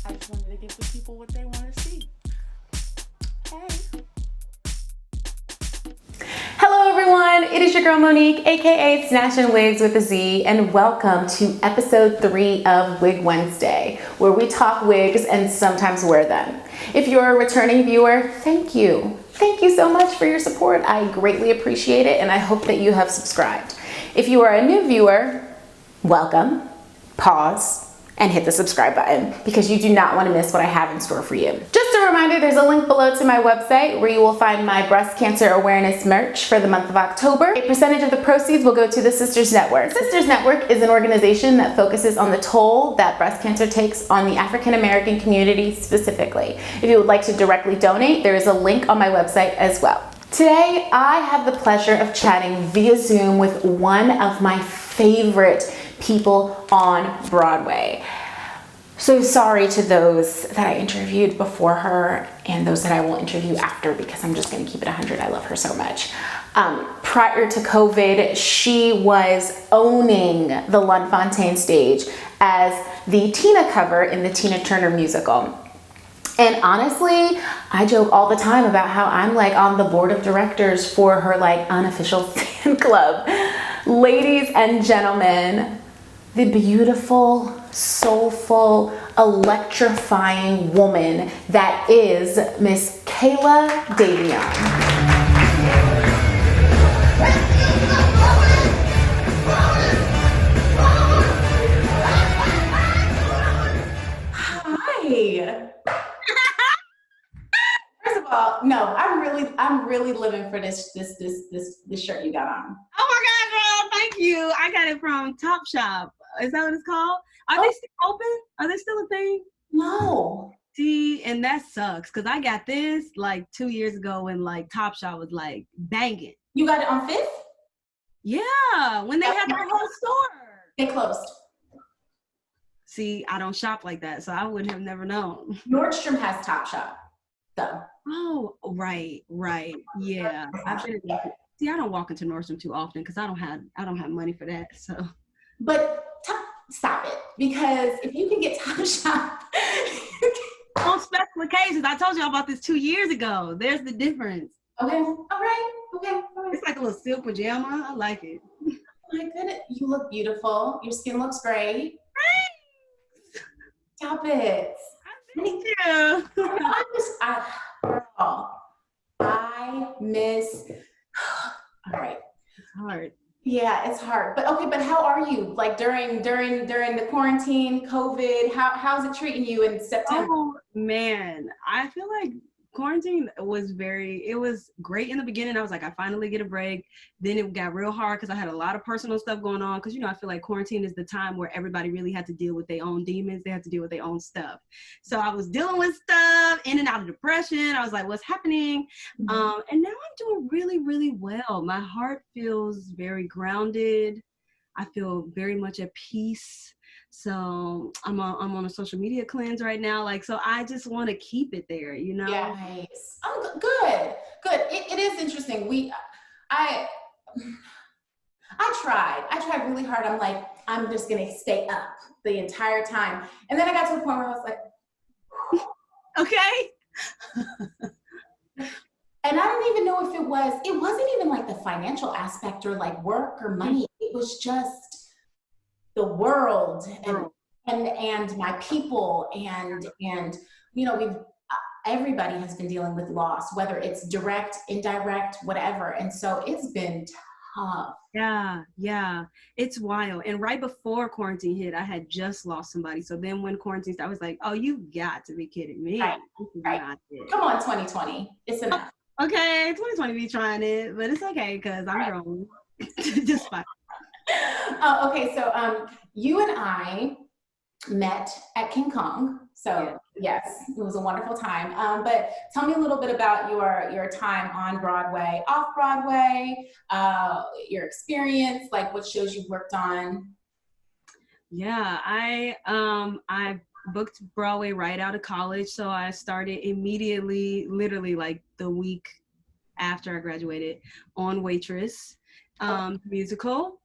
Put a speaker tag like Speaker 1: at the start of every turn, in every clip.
Speaker 1: I just wanted to give the people what they want to see. Hey. Hello everyone, it is your girl Monique, aka Snatchin Wigs with a Z, and welcome to episode 3 of Wig Wednesday, where we talk wigs and sometimes wear them. If you're a returning viewer, thank you. Thank you so much for your support. I greatly appreciate it, and I hope that you have subscribed. If you are a new viewer, welcome, pause, and hit the subscribe button because you do not want to miss what I have in store for you. Just a reminder, there's a link below to my website where you will find my breast cancer awareness merch for the month of October. A percentage of the proceeds will go to the Sisters Network. Sisters Network is an organization that focuses on the toll that breast cancer takes on the African American community specifically. If you would like to directly donate, there is a link on my website as well. Today, I have the pleasure of chatting via Zoom with one of my favorite people on Broadway. So sorry to those that I interviewed before her and those that I will interview after, because I'm just going to keep it 100. I love her so much. Prior to COVID, she was owning the Lunfontaine stage as the Tina cover in the Tina Turner musical. And honestly, I joke all the time about how I'm like on the board of directors for her like unofficial fan club. Ladies and gentlemen, the beautiful, soulful, electrifying woman that is Miss Kayla Davion. Hi. First of all, no, I'm really living for this shirt you got on.
Speaker 2: Oh my God, girl, thank you. I got it from Topshop. Is that what it's called? Are they still open? Are they still a thing?
Speaker 1: No.
Speaker 2: See, and that sucks because I got this like 2 years ago when like Topshop was like banging.
Speaker 1: You got it on Fifth?
Speaker 2: Yeah, when they had the whole store.
Speaker 1: They closed.
Speaker 2: See, I don't shop like that, so I would have never known.
Speaker 1: Nordstrom has Topshop, though.
Speaker 2: Oh, right, yeah. See, I don't walk into Nordstrom too often because I don't have money for that. So,
Speaker 1: but stop it, because if you can get Topshop
Speaker 2: on special occasions, I told you about this 2 years ago. There's the difference.
Speaker 1: Okay, all right, okay.
Speaker 2: It's like a little silk pajama. I like it.
Speaker 1: Oh my goodness, you look beautiful. Your skin looks great. Stop it.
Speaker 2: Thank you.
Speaker 1: I miss. All right.
Speaker 2: It's hard.
Speaker 1: Yeah, it's hard. But okay, but how are you? Like during the quarantine, COVID, how's it treating you in September?
Speaker 2: Oh man, I feel like quarantine was great in the beginning. I was like, I finally get a break. Then it got real hard because I had a lot of personal stuff going on. Because, I feel like quarantine is the time where everybody really had to deal with their own demons. They had to deal with their own stuff. So I was dealing with stuff, in and out of depression. I was like, what's happening? Mm-hmm. And now I'm doing really, really well. My heart feels very grounded. I feel very much at peace. So I'm on a social media cleanse right now. Like, so I just want to keep it there,
Speaker 1: Yeah, nice. Oh, good. It is interesting. I tried really hard. I'm like, I'm just going to stay up the entire time. And then I got to a point where I was like,
Speaker 2: okay.
Speaker 1: And I don't even know if it wasn't even like the financial aspect or like work or money. It was just the world and my people and everybody has been dealing with loss, whether it's direct, indirect, whatever. And so it's been tough.
Speaker 2: Yeah, it's wild. And right before quarantine hit, I had just lost somebody. So then when quarantine started, I was like, oh, you've got to be kidding me.
Speaker 1: Right. Come on, 2020. It's enough.
Speaker 2: Okay, 2020 be trying it, but it's okay because I'm grown. Just fine.
Speaker 1: Okay, so you and I met at King Kong. So yes, it was a wonderful time. But tell me a little bit about your time on Broadway, off Broadway, your experience, like what shows you've worked on.
Speaker 2: Yeah, I booked Broadway right out of college, so I started immediately, literally like the week after I graduated, on Waitress musical.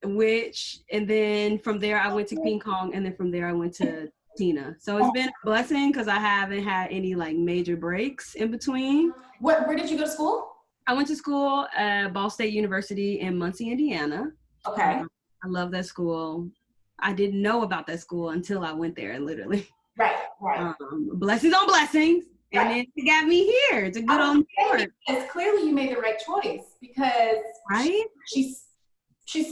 Speaker 2: And then from there I went to King Kong, and then from there I went to Tina. So it's been a blessing because I haven't had any like major breaks in between.
Speaker 1: Where did you go to school?
Speaker 2: I went to school at Ball State University in Muncie, Indiana.
Speaker 1: Okay.
Speaker 2: I love that school. I didn't know about that school until I went there, literally.
Speaker 1: Right.
Speaker 2: Blessings on blessings. And then it got me here. It's a good old work.
Speaker 1: Because clearly you made the right choice because she's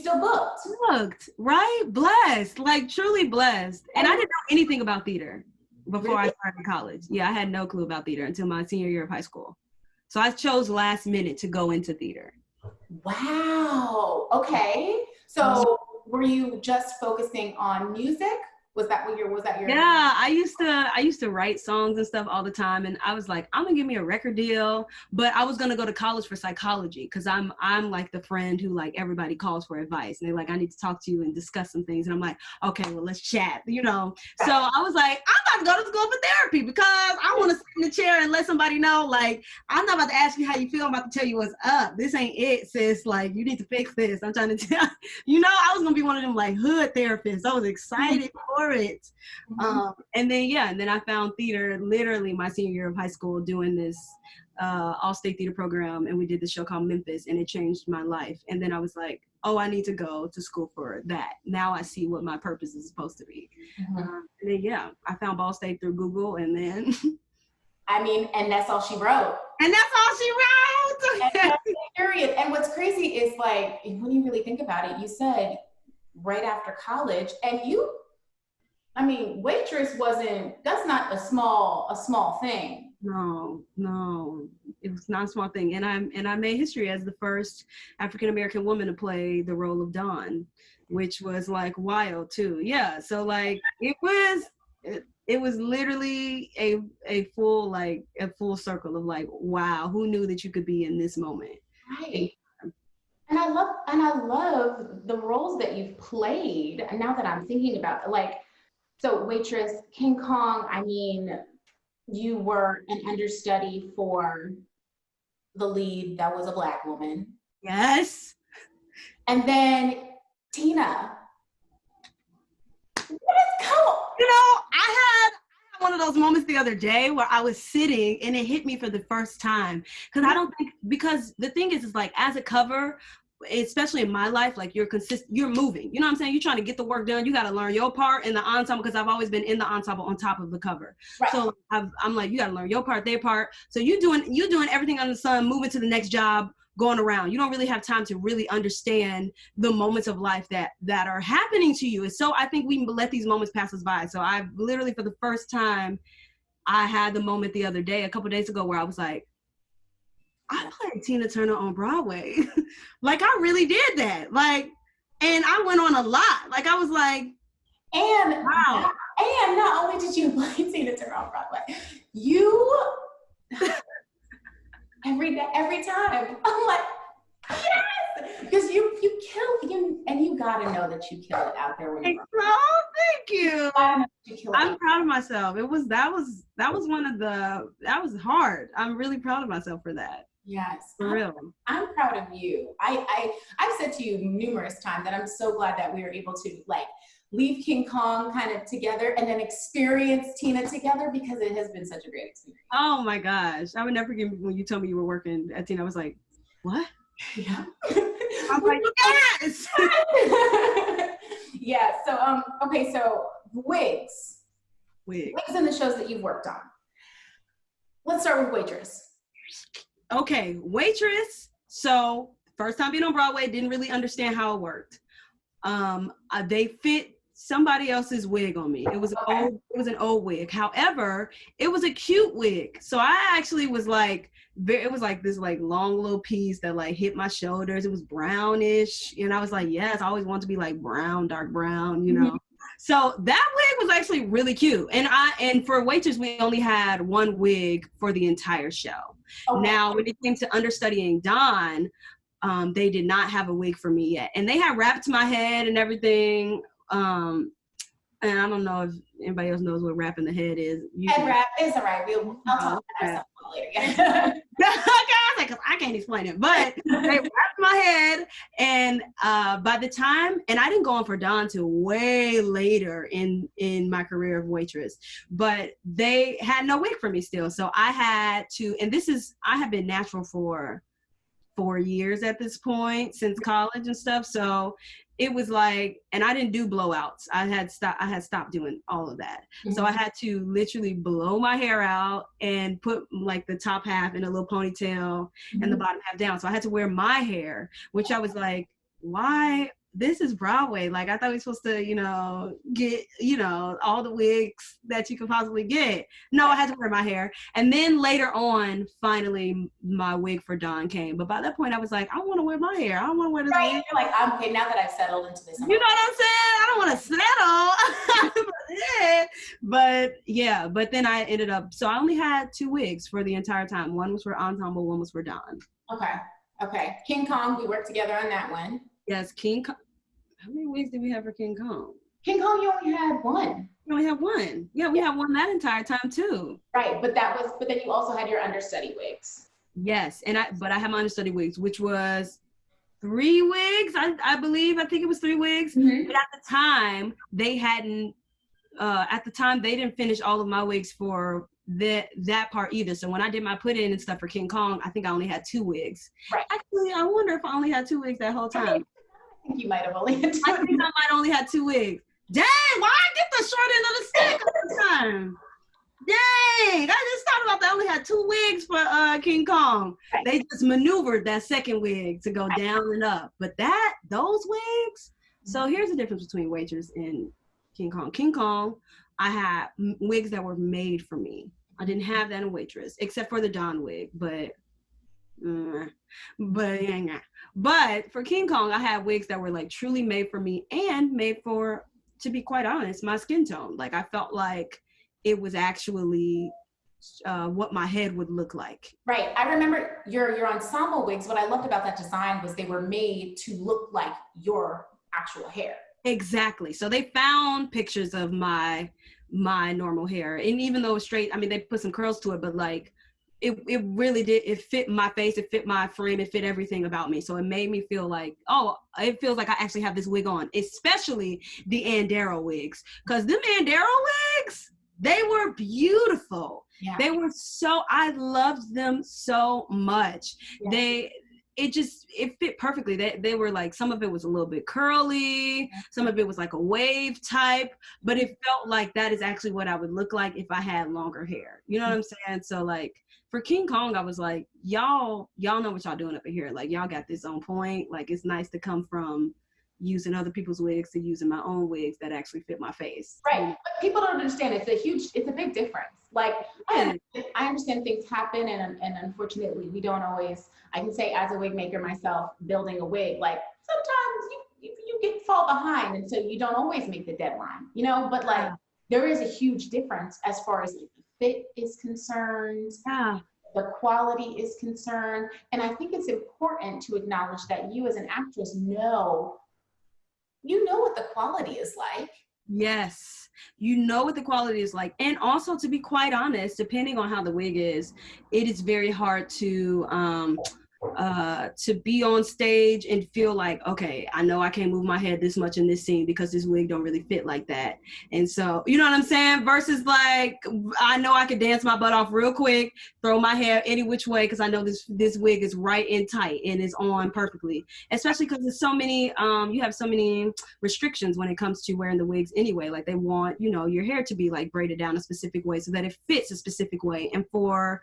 Speaker 1: still booked.
Speaker 2: Right? Blessed. Like truly blessed. And I didn't know anything about theater before I started college. Yeah, I had no clue about theater until my senior year of high school. So I chose last minute to go into theater.
Speaker 1: Wow. Okay. So were you just focusing on music? Was that your?
Speaker 2: Yeah, I used to write songs and stuff all the time, and I was like, I'm gonna give me a record deal, but I was gonna go to college for psychology because I'm like the friend who like everybody calls for advice, and they're like, I need to talk to you and discuss some things, and I'm like, okay, well let's chat, you know. So I was like, I'm about to go to school for therapy because I want to sit in the chair and let somebody know, like, I'm not about to ask you how you feel, I'm about to tell you what's up. This ain't it, sis. Like, you need to fix this. I'm trying to tell you know, I was gonna be one of them like hood therapists. I was excited for it. And then I found theater literally my senior year of high school doing this all-state theater program, and we did this show called Memphis, and it changed my life. And then I was like, oh, I need to go to school for that. Now I see what my purpose is supposed to be. And then I found Ball State through Google, and then
Speaker 1: and that's all she wrote. Period. And what's crazy is like when you really think about it, you said right after college, and Waitress that's not a small thing.
Speaker 2: No, it was not a small thing. And I made history as the first African-American woman to play the role of Dawn, which was like wild too. Yeah. So like it was literally a full circle of like, wow, who knew that you could be in this moment?
Speaker 1: Right. And I love the roles that you've played. And now that I'm thinking about it, like, so Waitress, King Kong, you were an understudy for the lead that was a Black woman.
Speaker 2: Yes.
Speaker 1: And then Tina.
Speaker 2: I had one of those moments the other day where I was sitting and it hit me for the first time. Because the thing is like as a cover, especially in my life, like you're moving, you know what I'm saying? You're trying to get the work done. You got to learn your part in the ensemble because I've always been in the ensemble on top of the cover. Right. So I'm like, you got to learn your part, their part. So you're doing everything under the sun, moving to the next job, going around. You don't really have time to really understand the moments of life that are happening to you. And so I think we let these moments pass us by. So I literally, for the first time, I had the moment the other day, a couple of days ago, where I was like, I played Tina Turner on Broadway. Like, I really did that. Like, and I went on a lot. Like, I was like,
Speaker 1: and
Speaker 2: wow.
Speaker 1: And not only did you play Tina Turner on Broadway, you, every time, I'm like, yes! Because you kill, and you gotta know that you kill it out there when you're
Speaker 2: thank you. I'm proud of myself. That was hard. I'm really proud of myself for that.
Speaker 1: Yes,
Speaker 2: for real.
Speaker 1: I'm proud of you. I've said to you numerous times that I'm so glad that we were able to like leave King Kong kind of together and then experience Tina together because it has been such a great experience.
Speaker 2: Oh my gosh. I would never forget when you told me you were working at Tina. I was like, what?
Speaker 1: Yeah.
Speaker 2: I was like, yes.
Speaker 1: Yeah. So, okay. So Wigs and the shows that you've worked on. Let's start with Waitress.
Speaker 2: Okay. Waitress. So first time being on Broadway, didn't really understand how it worked. They fit somebody else's wig on me. It was an old wig. However, it was a cute wig. So I actually was like, it was like this like long little piece that like hit my shoulders. It was brownish. And I was like, yes, I always want to be like brown, dark brown, you know? So that wig was actually really cute. And for Waitress, we only had one wig for the entire show. Okay. Now, when it came to understudying Dawn, they did not have a wig for me yet. And they had wrapped my head and everything. And I don't know if anybody else knows what wrapping the head is.
Speaker 1: Head wrap is all right. I'll talk about that later.
Speaker 2: Because I can't explain it. But they wrapped my head, and by the time, and I didn't go on for Dawn till way later in my career of Waitress, but they had no wig for me still. So I had to, and I have been natural for 4 years at this point since college and stuff. So it was like, and I didn't do blowouts. I had stopped doing all of that. Mm-hmm. So I had to literally blow my hair out and put like the top half in a little ponytail mm-hmm. and the bottom half down. So I had to wear my hair, which I was like, why? This is Broadway. Like, I thought we were supposed to, get, all the wigs that you could possibly get. No, I had to wear my hair. And then later on, finally, my wig for Dawn came. But by that point, I was like, I want to wear my hair. I don't want to wear this wig.
Speaker 1: You're like, okay, now that I've settled into this.
Speaker 2: You know what I'm saying? I don't want to settle. But yeah, but then I ended up, so I only had 2 wigs for the entire time. One was for Ensemble, one was for Dawn.
Speaker 1: Okay. King Kong, we worked together on that one.
Speaker 2: Yes, King Kong. How many wigs did we have for King Kong?
Speaker 1: King Kong, you only had 1.
Speaker 2: You only had 1. Yeah, we had 1 that entire time too.
Speaker 1: Right, but then you also had your understudy wigs.
Speaker 2: Yes, but I had my understudy wigs, which was 3 wigs, I believe. I think it was 3 wigs. Mm-hmm. But at the time, they didn't finish all of my wigs for that part either. So when I did my put-in and stuff for King Kong, I think I only had 2 wigs. Right. Actually, I wonder if I only had 2 wigs that whole time.
Speaker 1: I think you might have only had 2 wigs.
Speaker 2: I think I might only had 2 wigs. Dang, why I get the short end of the stick all the time? Dang, I just thought about that. I only had 2 wigs for King Kong. Right. They just maneuvered that second wig to go down and up. But those wigs, so here's the difference between Waitress and King Kong. King Kong, I had wigs that were made for me. I didn't have that in Waitress, except for the Dawn wig, but for King Kong, I had wigs that were like truly made for me and made for, to be quite honest, my skin tone. Like, I felt like it was actually what my head would look like.
Speaker 1: Right. I remember your ensemble wigs. What I loved about that design was they were made to look like your actual hair.
Speaker 2: Exactly. So they found pictures of my normal hair, and even though it was straight, I mean, they put some curls to it, but like it really did. It fit my face. It fit my frame. It fit everything about me. So it made me feel like, oh, it feels like I actually have this wig on, especially the Andero wigs. Because them Andero wigs, they were beautiful. Yeah. They were I loved them so much. Yeah. It fit perfectly. They were like, some of it was a little bit curly, some of it was like a wave type, but it felt like that is actually what I would look like if I had longer hair. You know what I'm saying? So like for King Kong, I was like, y'all know what y'all doing up in here. Like, y'all got this on point. Like, it's nice to come from using other people's wigs to using my own wigs that actually fit my face.
Speaker 1: Right. But people don't understand. It's a big difference. Like, I understand things happen, and unfortunately we don't always, I can say as a wig maker myself, building a wig, like sometimes you fall behind, and so you don't always make the deadline, but like there is a huge difference as far as the fit is concerned. Yeah. The quality is concerned. And I think it's important to acknowledge that you as an actress know what the quality is like.
Speaker 2: Yes, you know what the quality is like. And also, to be quite honest, depending on how the wig is, it is very hard to be on stage and feel like, okay, I know I can't move my head this much in this scene because this wig don't really fit like that. And so, you know what I'm saying? Versus like, I know I could dance my butt off real quick, throw my hair any which way because I know this wig is right and tight and is on perfectly. Especially because there's so many, you have so many restrictions when it comes to wearing the wigs anyway. Like, they want, your hair to be like braided down a specific way so that it fits a specific way. And for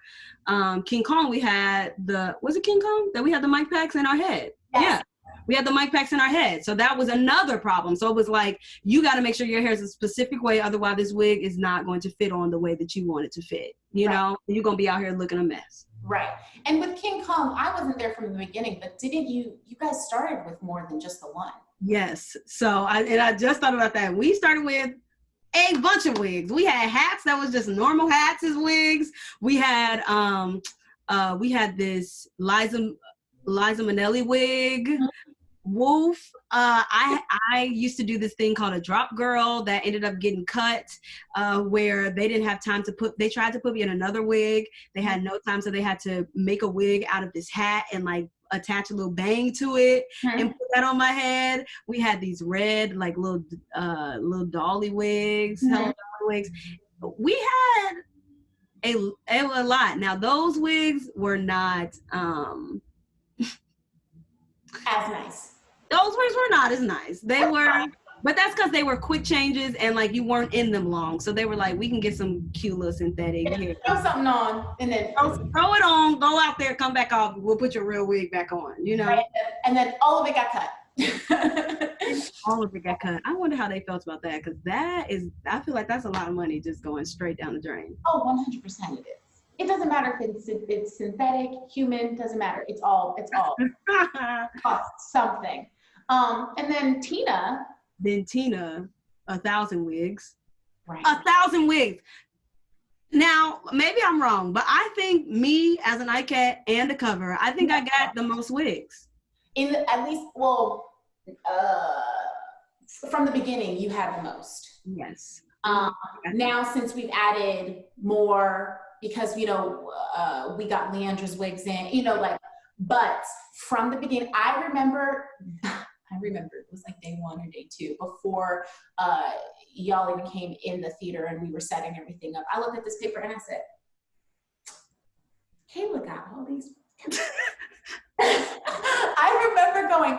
Speaker 2: King Kong, we had was it King Kong? That we had the mic packs in our head. Yes. Yeah, we had the mic packs in our head. So that was another problem. So it was like, you got to make sure your hair is a specific way. Otherwise, this wig is not going to fit on the way that you want it to fit. You know, you're going to be out here looking a mess.
Speaker 1: Right. And with King Kong, I wasn't there from the beginning, but didn't you guys started with more than just the one? Yes.
Speaker 2: So I just thought about that. We started with a bunch of wigs. We had hats that was just normal hats as wigs. We had this Liza Minnelli wig. Woof. I used to do this thing called a drop girl that ended up getting cut, where they didn't have time to they tried to put me in another wig. They had no time, so they had to make a wig out of this hat and like attach a little bang to it and put that on my head. We had these red like little dolly wigs, Hello Dolly wigs. We had a lot. Now those wigs were not
Speaker 1: as nice.
Speaker 2: Those wigs were not as nice. They were, but that's because they were quick changes and like you weren't in them long. So they were like, we can get some cute little synthetic here.
Speaker 1: Throw something on and then
Speaker 2: throw it on, go out there, come back off. We'll put your real wig back on, you know?
Speaker 1: Right. And then all of it got cut.
Speaker 2: All of it got cut. I wonder how they felt about that, because I feel like that's a lot of money just going straight down the drain.
Speaker 1: Oh, 100% it is. It doesn't matter if it's synthetic, human, doesn't matter. It's all costs something. And then Tina.
Speaker 2: 1,000 wigs.
Speaker 1: Right.
Speaker 2: 1,000 wigs. Now, maybe I'm wrong, but I think me as an ICAT and a cover, I think I got the most wigs.
Speaker 1: From the beginning, you had the most.
Speaker 2: Yes.
Speaker 1: Now, since we've added more, because, we got Leandra's wigs in, but from the beginning, I remember it was like day 1 or day 2 before y'all even came in the theater and we were setting everything up. I looked at this paper and I said, Kayla got all these. I remember going,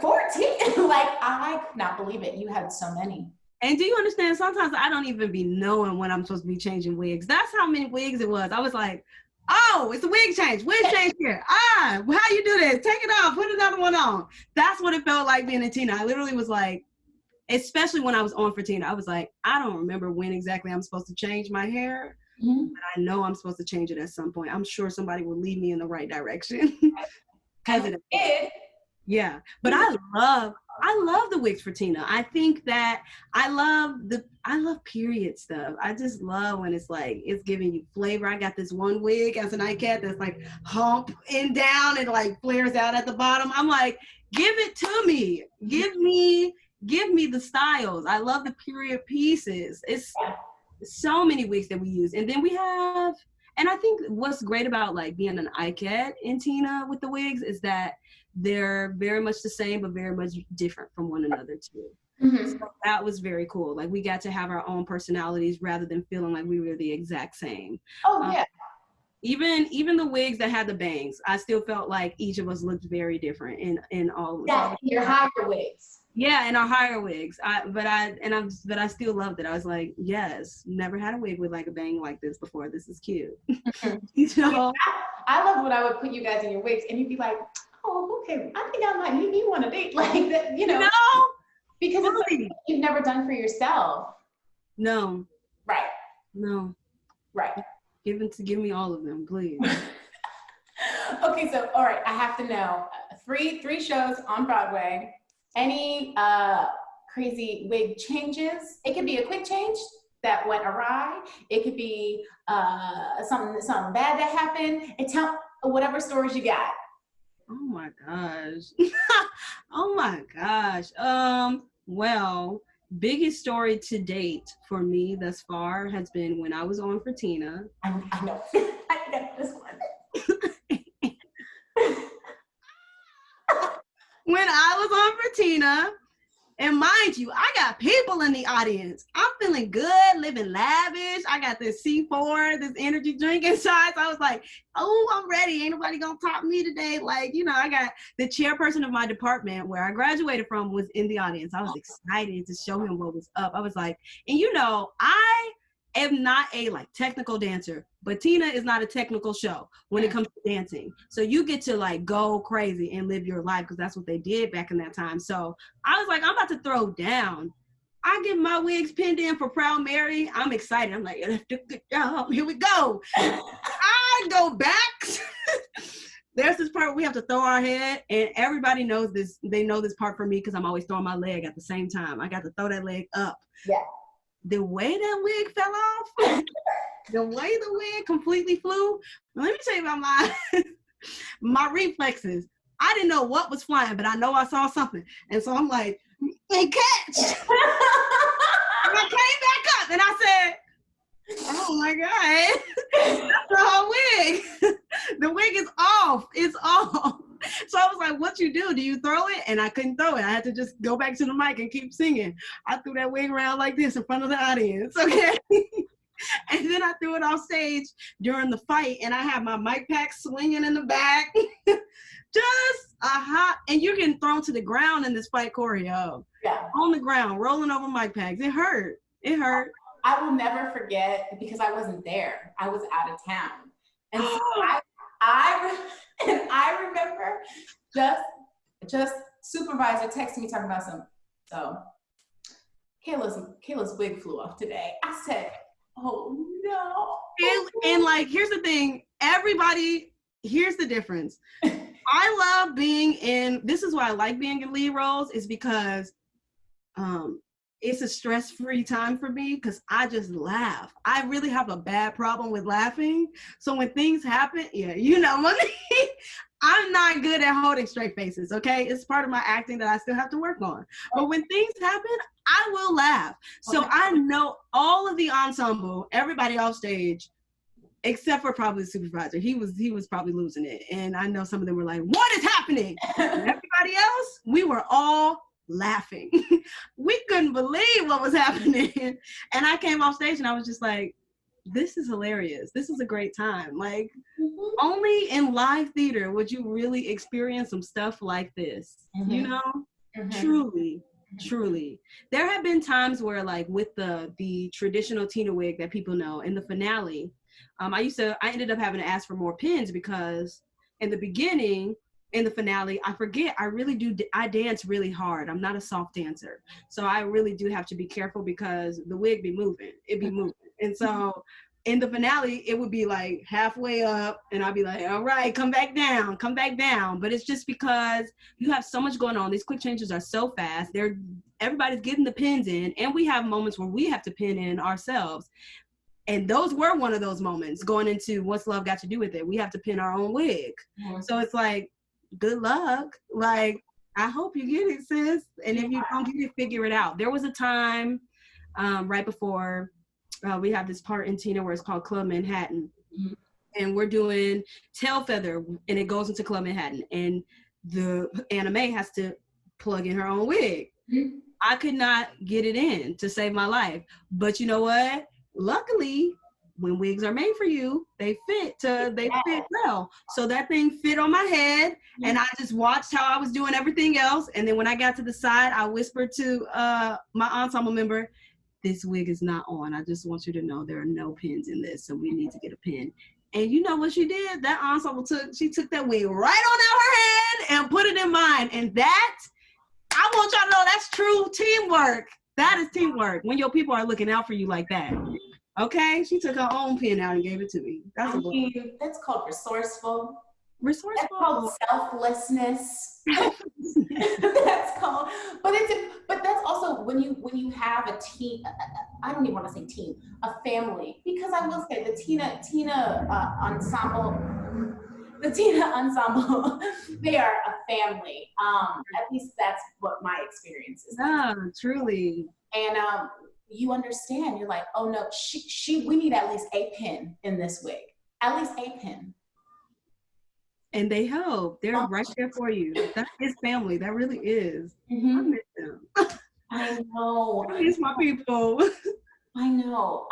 Speaker 1: 14? Like, I could not believe it. You had so many.
Speaker 2: And do you understand? Sometimes I don't even be knowing when I'm supposed to be changing wigs. That's how many wigs it was. I was like, oh, it's a wig change. Wig change here. How you do this? Take it off. Put another one on. That's what it felt like being in Tina. I literally was like, especially when I was on for Tina, I was like, I don't remember when exactly I'm supposed to change my hair, but I know I'm supposed to change it at some point. I'm sure somebody will lead me in the right direction. Because it did. Yeah, but I love the wigs for Tina. I think that I love period stuff. I just love when it's like, it's giving you flavor. I got this one wig as an ICAT that's like hump and down and like flares out at the bottom. I'm like, give it to me. Give me the styles. I love the period pieces. It's so many wigs that we use. And then we have, and I think what's great about like being an ICAT in Tina with the wigs is that they're very much the same, but very much different from one another too. So that was very cool. Like we got to have our own personalities rather than feeling like we were the exact same.
Speaker 1: Oh yeah.
Speaker 2: Even the wigs that had the bangs, I still felt like each of us looked very different in all.
Speaker 1: Yeah, your higher wigs.
Speaker 2: Yeah, in our higher wigs. But I still loved it. I was like, yes, never had a wig with like a bang like this before. This is cute.
Speaker 1: I love when I would put you guys in your wigs and you'd be like, oh, okay, I think I might need you on a date like that, because it's something you've never done for yourself.
Speaker 2: No.
Speaker 1: Right.
Speaker 2: No.
Speaker 1: Right.
Speaker 2: Give me all of them, please.
Speaker 1: Okay, so all right, I have to know, three shows on Broadway. Any crazy wig changes? It could be a quick change that went awry. It could be something bad that happened. And tell whatever stories you got.
Speaker 2: Oh my gosh. Oh my gosh. Well, biggest story to date for me thus far has been when I was on for Tina.
Speaker 1: I know. I know this one.
Speaker 2: When I was on for Tina, and mind you, I got people in the audience. I'm feeling good, living lavish. I got this C4, this energy drink inside. So I was like, oh, I'm ready. Ain't nobody gonna top me today. Like, I got the chairperson of my department where I graduated from was in the audience. I was excited to show him what was up. I was like, and I am not a technical dancer, but Tina is not a technical show when it comes to dancing. So you get to go crazy and live your life, because that's what they did back in that time. So I was like, I'm about to throw down. I get my wigs pinned in for Proud Mary. I'm excited. I'm like, here we go. I go back. There's this part where we have to throw our head, and everybody knows this. They know this part for me because I'm always throwing my leg at the same time. I got to throw that leg up.
Speaker 1: Yeah.
Speaker 2: The way that wig fell off, the way the wig completely flew. Let me tell you about my reflexes. I didn't know what was flying, but I know I saw something. And so I'm like, and catch. And I came back up and I said, oh my God, that's the whole wig. The wig is off. It's off. So I was like, what you do? Do you throw it? And I couldn't throw it. I had to just go back to the mic and keep singing. I threw that wig around like this in front of the audience, okay? And then I threw it off stage during the fight, and I had my mic pack swinging in the back. Just a hot, and you're getting thrown to the ground in this fight choreo.
Speaker 1: Yeah.
Speaker 2: On the ground, rolling over mic packs. It hurt. It hurt.
Speaker 1: I will never forget because I wasn't there. I was out of town. And so I remember just supervisor texting me talking about so Kayla's wig flew off today. I said, oh no.
Speaker 2: And like, here's the thing, everybody, here's the difference. I love being in, this is why I like being in lead roles, is because it's a stress-free time for me because I just laugh. I really have a bad problem with laughing. So when things happen, yeah, you know, I'm not good at holding straight faces, okay? It's part of my acting that I still have to work on. But when things happen, I will laugh. So I know all of the ensemble, everybody off stage, except for probably the supervisor. He was probably losing it. And I know some of them were like, what is happening? And everybody else, we were all laughing. We couldn't believe what was happening. And I came off stage and I was just like, this is hilarious. This is a great time. Like, only in live theater would you really experience some stuff like this, you know? Truly. There have been times where, like, with the traditional Tina wig that people know, in the finale, I ended up having to ask for more pins because in the beginning, in the finale, I dance really hard. I'm not a soft dancer. So I really do have to be careful because the wig be moving. It be moving. And so in the finale, it would be like halfway up and I'd be like, all right, come back down. But it's just because you have so much going on. These quick changes are so fast. Everybody's getting the pins in, and we have moments where we have to pin in ourselves. And those were one of those moments going into What's Love Got to Do With It? We have to pin our own wig. So it's like, good luck. Like, I hope you get it, sis. And if you don't get it, figure it out. There was a time right before we have this part in Tina where it's called Club Manhattan. And we're doing Tail Feather, and it goes into Club Manhattan. And the anime has to plug in her own wig. I could not get it in to save my life. But you know what? Luckily, when wigs are made for you, they fit well. So that thing fit on my head, and I just watched how I was doing everything else. And then when I got to the side, I whispered to my ensemble member, this wig is not on. I just want you to know there are no pins in this, so we need to get a pin. And you know what she did? That ensemble took that wig right on out her head and put it in mine. And that, I want y'all to know, that's true teamwork. That is teamwork, when your people are looking out for you like that. Okay, she took her own pen out and gave it to me. That's
Speaker 1: called resourceful. That's
Speaker 2: resourceful.
Speaker 1: called selflessness. That's called, but that's also when you have a team. I don't even want to say team, a family, because I will say the Tina ensemble, they are a family. At least that's what my experience is.
Speaker 2: Truly.
Speaker 1: And you understand, you're like, oh no, we need at least a pin in this wig. At least a pin.
Speaker 2: And they help. They're right there for you. That is family. That really is. I miss them.
Speaker 1: I know.
Speaker 2: I miss my people.
Speaker 1: I know.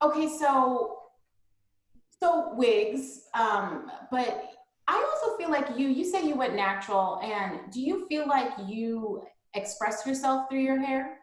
Speaker 1: Okay, so wigs, but I also feel like you said you went natural, and do you feel like you express yourself through your hair?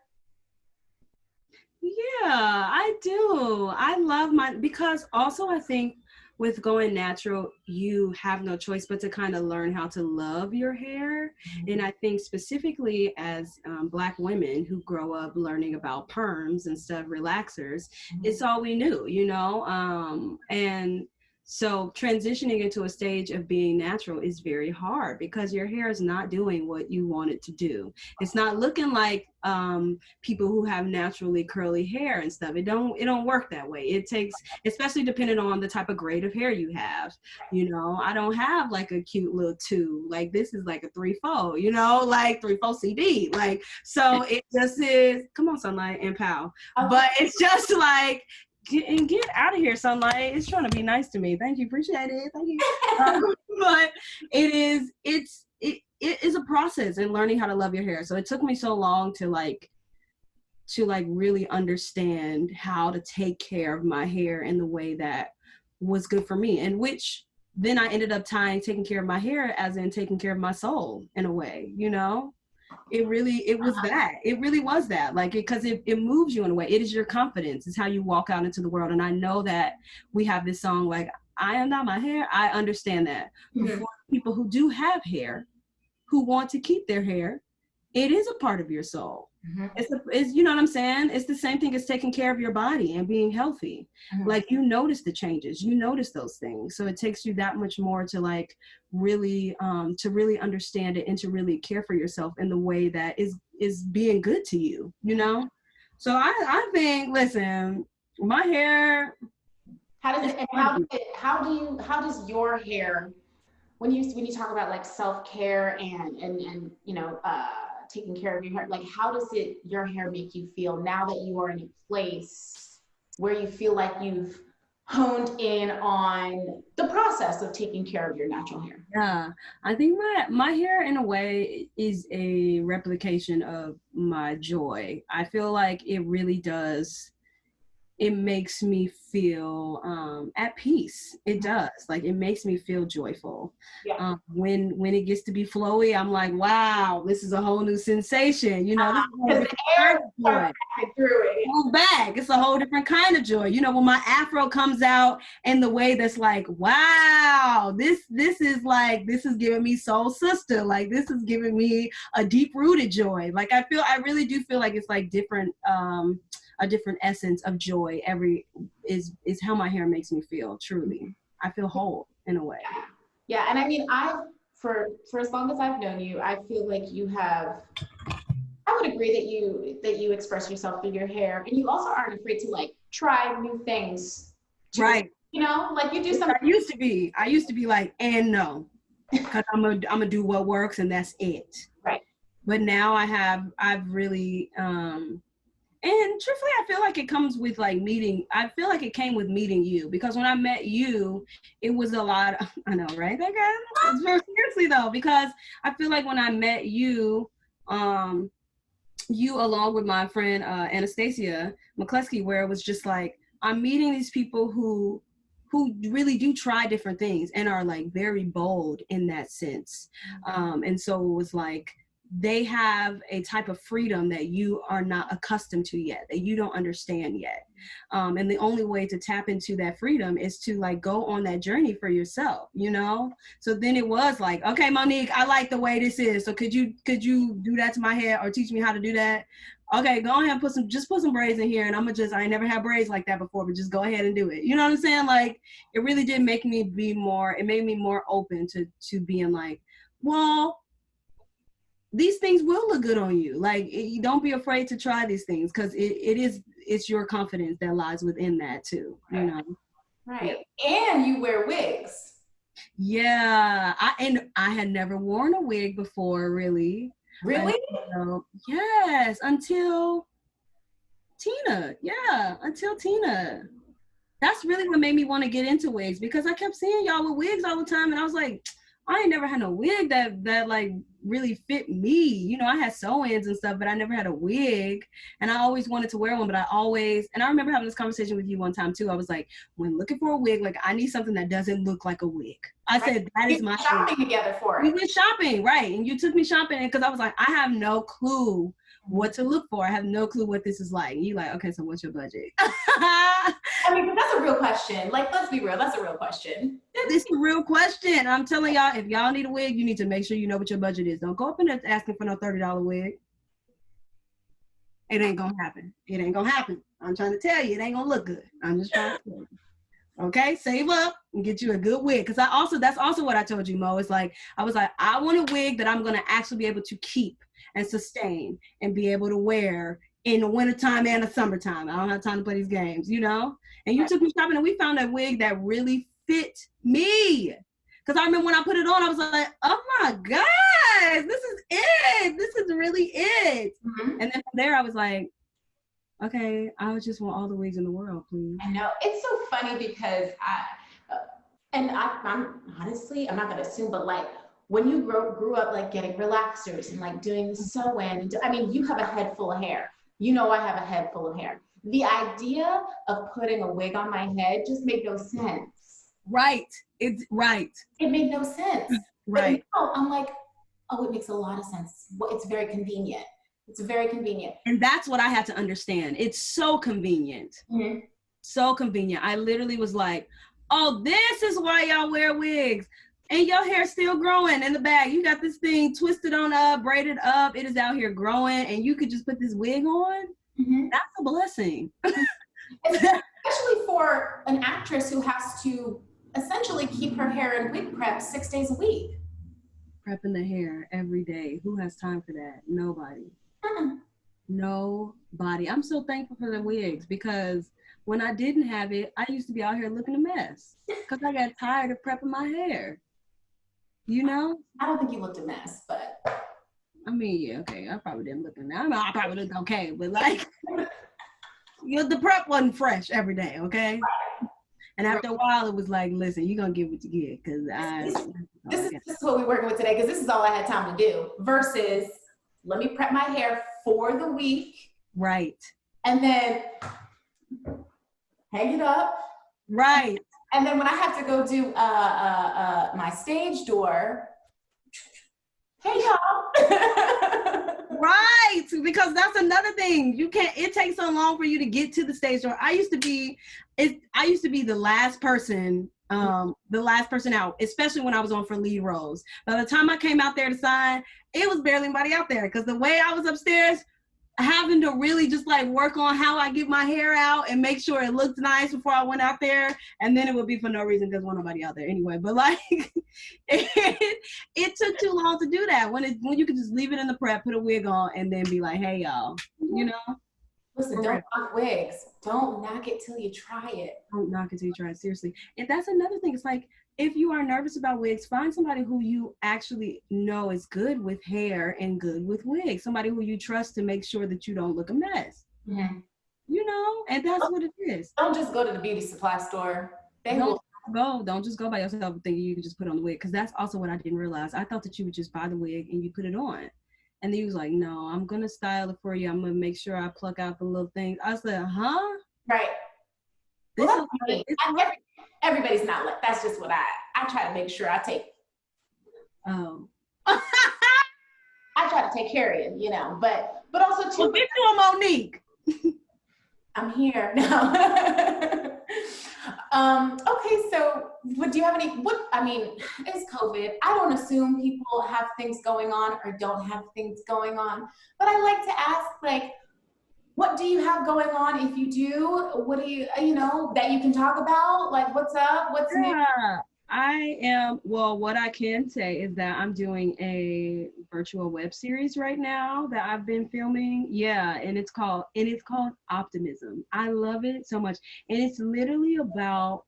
Speaker 2: Yeah, I do. I love because also I think with going natural, you have no choice but to kind of learn how to love your hair. And I think specifically as Black women who grow up learning about perms and stuff, relaxers, it's all we knew, you know? And So transitioning into a stage of being natural is very hard because your hair is not doing what you want it to do. It's not looking like people who have naturally curly hair and stuff. It don't work that way. It takes, especially depending on the type of grade of hair you have. You know, I don't have like a cute little 2. Like this is like a 3/4. You know, like 3/4 CD. Like so, it just is. Come on, Sunlight and Pal. But it's just like. Get out of here, Sunlight. It's trying to be nice to me. Thank you, appreciate it. Thank you. But it is a process in learning how to love your hair. So it took me so long to really understand how to take care of my hair in the way that was good for me, and which then I ended up taking care of my hair as in taking care of my soul in a way, you know. It really was that, like, because it moves you in a way. It is your confidence. It's how you walk out into the world. And I know that we have this song like, I am not my hair. I understand that. Mm-hmm. For people who do have hair, who want to keep their hair, it is a part of your soul. Mm-hmm. It's you know what I'm saying? It's the same thing as taking care of your body and being healthy. Mm-hmm. Like, you notice the changes, you notice those things. So it takes you that much more to like really understand it and to really care for yourself in the way that is being good to you, you know? So I think, listen, my hair.
Speaker 1: How does your hair, when you talk about like self-care and you know, taking care of your hair, like how does your hair make you feel now that you are in a place where you feel like you've honed in on the process of taking care of your natural hair?
Speaker 2: Yeah, I think my hair in a way is a replication of my joy. I feel like it really does. It makes me feel at peace. It does. Like, it makes me feel joyful. Yeah. When it gets to be flowy, I'm like, wow, this is a whole new sensation. You know, this is a whole different kind of joy. Back. It's a whole different kind of joy. You know, when my afro comes out in the way that's like, wow, this is giving me soul sister. Like, this is giving me a deep rooted joy. Like, I really do feel like it's like different. A different essence of joy is how my hair makes me feel. Truly, I feel whole in a way.
Speaker 1: Yeah, and I mean, for as long as I've known you, I feel like you have. I would agree that you express yourself through your hair, and you also aren't afraid to like try new things.
Speaker 2: Right.
Speaker 1: You know, like you do something.
Speaker 2: I used to be like, and no, because I'm gonna do what works, and that's it.
Speaker 1: Right.
Speaker 2: But now I've really. And truthfully, I feel like it comes with like I feel like it came with meeting you, because when I met you, it was a lot. I know, right? It's very seriously though, because I feel like when I met you, you along with my friend Anastasia McCleskey, where it was just like, I'm meeting these people who really do try different things and are like very bold in that sense. And so it was like, they have a type of freedom that you are not accustomed to yet, that you don't understand yet. And the only way to tap into that freedom is to like go on that journey for yourself, you know? So then it was like, okay, Monique, I like the way this is. So could you do that to my hair or teach me how to do that? Okay, go ahead and put some braids in here, and I ain't never had braids like that before, but just go ahead and do it. You know what I'm saying? Like, it really did make me it made me more open to being like, well, these things will look good on you. Like, you don't be afraid to try these things, because it's your confidence that lies within that too. You know?
Speaker 1: Right. Yeah. And you wear wigs.
Speaker 2: Yeah. I had never worn a wig before, really.
Speaker 1: Really?
Speaker 2: Yes. Until Tina. Yeah. Until Tina. That's really what made me want to get into wigs, because I kept seeing y'all with wigs all the time, and I was like, I ain't never had no wig that like really fit me. You know, I had sew-ins and stuff, but I never had a wig, and I always wanted to wear one, but and I remember having this conversation with you one time too. I was like, when looking for a wig, like, I need something that doesn't look like a wig. I said, that is my
Speaker 1: shopping together for it.
Speaker 2: We went shopping, right? And you took me shopping, because I was like, I have no clue what to look for. I have no clue what this is like. And you like, okay, so what's your budget?
Speaker 1: I mean, but that's a real question. Like, let's be real. That's a real question.
Speaker 2: This is a real question. I'm telling y'all, if y'all need a wig, you need to make sure you know what your budget is. Don't go up in there asking for no $30 wig. It ain't gonna happen. It ain't gonna happen. I'm trying to tell you, it ain't gonna look good. I'm just trying to tell you. Okay, save up and get you a good wig. Because that's also what I told you, Mo. It's like, I was like, I want a wig that I'm going to actually be able to keep and sustain and be able to wear in the wintertime and the summertime. I don't have time to play these games, you know? And you took me shopping and we found a wig that really fit me. Because I remember when I put it on, I was like, oh my gosh, this is it. This is really it. Mm-hmm. And then from there, I was like, okay, I would just want all the wigs in the world, please.
Speaker 1: I know. It's so funny because I'm honestly, I'm not going to assume, but like when you grew up like getting relaxers and like doing the sew-in, I mean, you have a head full of hair. You know, I have a head full of hair. The idea of putting a wig on my head just made no sense.
Speaker 2: Right. It's right.
Speaker 1: It made no sense.
Speaker 2: Right.
Speaker 1: But now I'm like, oh, it makes a lot of sense. Well, it's very convenient. It's very convenient.
Speaker 2: And that's what I had to understand. It's so convenient. Mm-hmm. So convenient. I literally was like, oh, this is why y'all wear wigs. And your hair's still growing in the back. You got this thing twisted on up, braided up. It is out here growing. And you could just put this wig on. Mm-hmm. That's a blessing.
Speaker 1: Especially for an actress who has to essentially keep her hair in wig prep 6 days a week.
Speaker 2: Prepping the hair every day. Who has time for that? Nobody. Nobody. I'm so thankful for the wigs because when I didn't have it, I used to be out here looking a mess because I got tired of prepping my hair. You know?
Speaker 1: I don't think you looked a mess, but.
Speaker 2: I mean, yeah, okay. I probably didn't look a mess. I mean, I probably looked okay, but like, the prep wasn't fresh every day, okay? And after a while, it was like, listen, you're going to get what you get because
Speaker 1: This is what we're working with today because this is all I had time to do versus let me prep my hair for the week.
Speaker 2: Right.
Speaker 1: And then hang it up.
Speaker 2: Right.
Speaker 1: And then when I have to go do my stage door, hey y'all.
Speaker 2: Right. Because that's another thing. It takes so long for you to get to the stage door. I used to be the last person out, especially when I was on for lead roles. By the time I came out there to sign, it was barely anybody out there because the way I was upstairs, having to really just like work on how I get my hair out and make sure it looked nice before I went out there. And then it would be for no reason because wasn't nobody out there anyway. But like, it took too long to do that when you could just leave it in the prep, put a wig on, and then be like, hey y'all, you know?
Speaker 1: Listen, don't knock wigs. Don't knock it till you try it.
Speaker 2: Don't knock it till you try it, seriously. And that's another thing. It's like, if you are nervous about wigs, find somebody who you actually know is good with hair and good with wigs. Somebody who you trust to make sure that you don't look a mess. Mm-hmm. You know, and that's what it is.
Speaker 1: Don't just go to the beauty supply store.
Speaker 2: Don't just go by yourself thinking you can just put on the wig. Because that's also what I didn't realize. I thought that you would just buy the wig and you put it on. And then he was like, no, I'm going to style it for you. I'm going to make sure I pluck out the little things. I said, huh?
Speaker 1: Right. Everybody's not like, that's just what I try to make sure I take.
Speaker 2: Oh.
Speaker 1: I try to take care of you, you know, but also too.
Speaker 2: Well, get you a Monique.
Speaker 1: I'm here now. Okay, so do you have it's COVID. I don't assume people have things going on or don't have things going on, but I like to ask, like, what do you have going on? If you do, what do you that you can talk about? Like, what's up? What's new?
Speaker 2: What I can say is that I'm doing a virtual web series right now that I've been filming. Yeah, and it's called Optimism. I love it so much. And it's literally about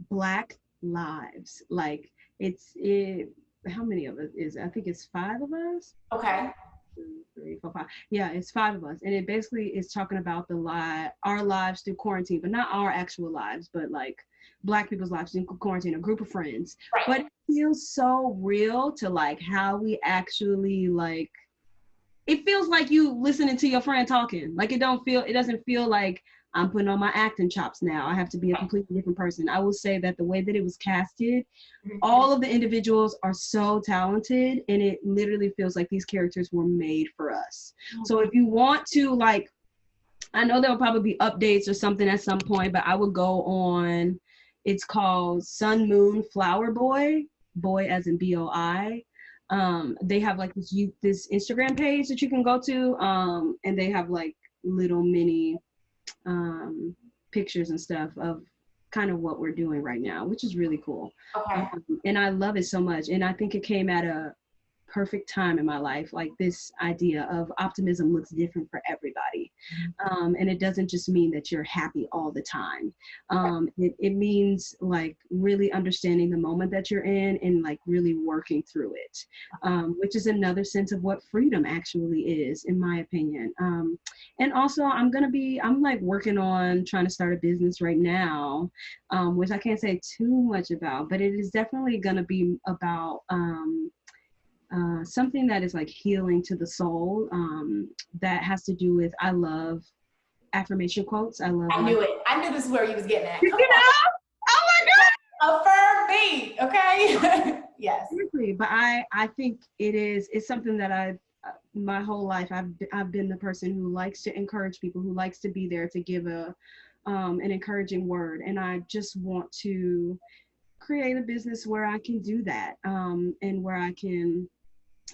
Speaker 2: Black lives. Like how many of us is it? I think it's 5 of us.
Speaker 1: Okay.
Speaker 2: 2, 3, 4, 5. Yeah, it's 5 of us. And it basically is talking about our lives through quarantine, but not our actual lives, but like Black people's lives in quarantine, a group of friends.
Speaker 1: Right.
Speaker 2: But it feels so real to like how we actually like, it feels like you listening to your friend talking. Like it doesn't feel like I'm putting on my acting chops now. I have to be a completely different person. I will say that the way that it was casted, all of the individuals are so talented, and it literally feels like these characters were made for us. So if you want to, like, I know there will probably be updates or something at some point, but I would go on, it's called Sun Moon Flower Boy as in BOI. They have like this Instagram page that you can go to, and they have like little mini pictures and stuff of kind of what we're doing right now, which is really cool.
Speaker 1: Okay.
Speaker 2: And I love it so much. And I think it came at a perfect time in my life. Like, this idea of optimism looks different for everybody. And it doesn't just mean that you're happy all the time. It means like really understanding the moment that you're in and like really working through it, which is another sense of what freedom actually is, in my opinion. And also I'm like working on trying to start a business right now, which I can't say too much about, but it is definitely going to be about something that is like healing to the soul, that has to do with, I love affirmation quotes. I
Speaker 1: knew it. I knew this is where you was getting at.
Speaker 2: You know? Oh my
Speaker 1: God. Affirm me, okay? Yes.
Speaker 2: Seriously, but I think it's something that my whole life I've been the person who likes to encourage people, who likes to be there to give an encouraging word, and I just want to create a business where I can do that, and where I can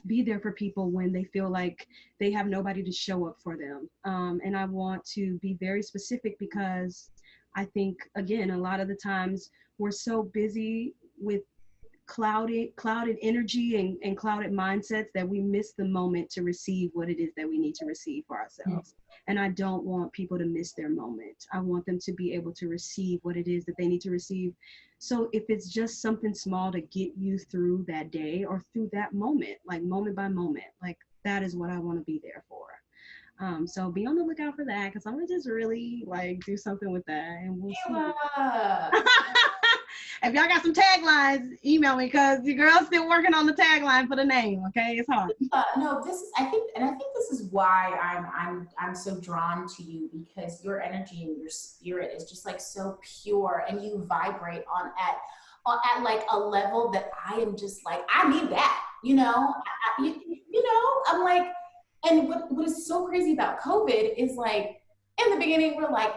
Speaker 2: be there for people when they feel like they have nobody to show up for them. And I want to be very specific because I think, again, a lot of the times we're so busy with clouded energy and clouded mindsets that we miss the moment to receive what it is that we need to receive for ourselves. And I don't want people to miss their moment. I want them to be able to receive what it is that they need to receive. So if it's just something small to get you through that day or through that moment, like moment by moment, like that is what I want to be there for. So be on the lookout for that, because I'm gonna just really like do something with that, and we'll see. If y'all got some taglines, email me, because the girl's still working on the tagline for the name. Okay, it's hard.
Speaker 1: No, I think this is why I'm so drawn to you, because your energy and your spirit is just like so pure, and you vibrate at like a level that I am just like, I need that, you know, I'm like, and what is so crazy about COVID is like, in the beginning, we're like,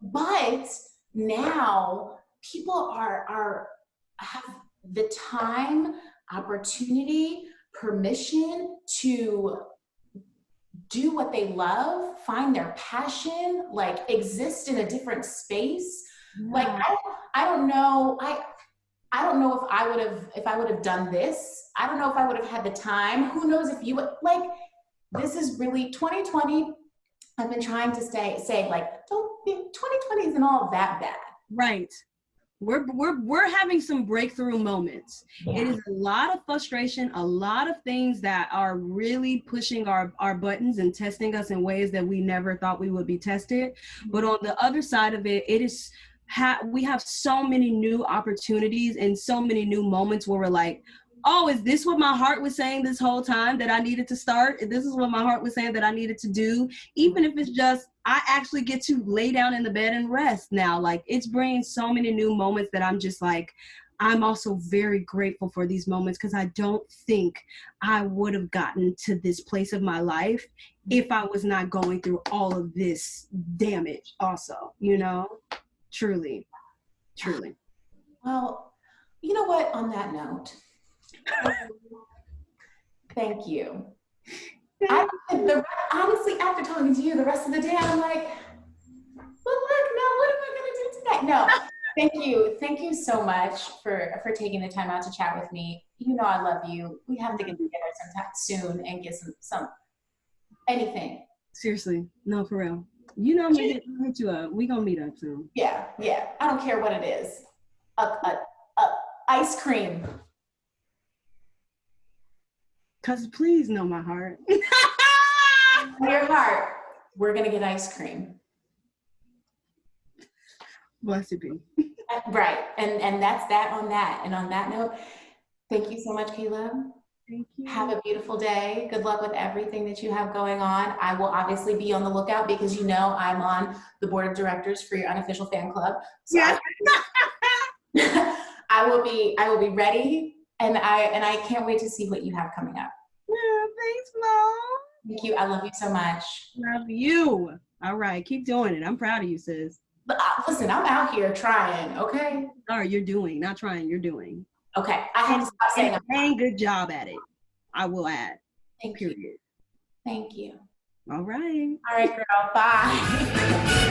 Speaker 1: but now people have the time, opportunity, permission to do what they love, find their passion, like exist in a different space. Yeah. Like I don't know. I don't know if I would have done this. I don't know if I would have had the time. Who knows if you would, like, this is really 2020. I've been trying to say like, 2020 isn't all that bad.
Speaker 2: Right. We're having some breakthrough moments. Yeah. It is a lot of frustration, a lot of things that are really pushing our buttons and testing us in ways that we never thought we would be tested. But on the other side of it, we have so many new opportunities and so many new moments where we're like, oh, is this what my heart was saying this whole time that I needed to start? This is what my heart was saying that I needed to do. Even if it's just, I actually get to lay down in the bed and rest now. Like, it's bringing so many new moments that I'm just like, I'm also very grateful for these moments, because I don't think I would have gotten to this place of my life if I was not going through all of this damage also, you know? Truly.
Speaker 1: Well, you know what, on that note, thank you. Honestly, after talking to you the rest of the day, I'm like, but look, now what am I going to do today? No, thank you so much for taking the time out to chat with me. You know I love you. We have to get together sometime soon and get some anything.
Speaker 2: Seriously, no, for real. You know, we gonna meet up soon.
Speaker 1: Yeah. I don't care what it is. Ice cream.
Speaker 2: Cause please know my heart.
Speaker 1: Your heart. We're gonna get ice cream.
Speaker 2: Blessed be.
Speaker 1: Right, and that's that on that. And on that note, thank you so much, Kayla.
Speaker 2: Thank you.
Speaker 1: Have a beautiful day. Good luck with everything that you have going on. I will obviously be on the lookout, because you know I'm on the board of directors for your unofficial fan club. So yes. I will be ready, and I can't wait to see what you have coming up.
Speaker 2: Yeah, thanks, Mom.
Speaker 1: Thank you. I love you so much.
Speaker 2: Love you. All right, keep doing it. I'm proud of you, sis.
Speaker 1: But listen, I'm out here trying, okay?
Speaker 2: Sorry, you're doing, not trying, you're doing.
Speaker 1: Okay, I have to stop saying
Speaker 2: a good job at it. I will add.
Speaker 1: Thank you. Thank you.
Speaker 2: All right.
Speaker 1: All right, girl. Bye.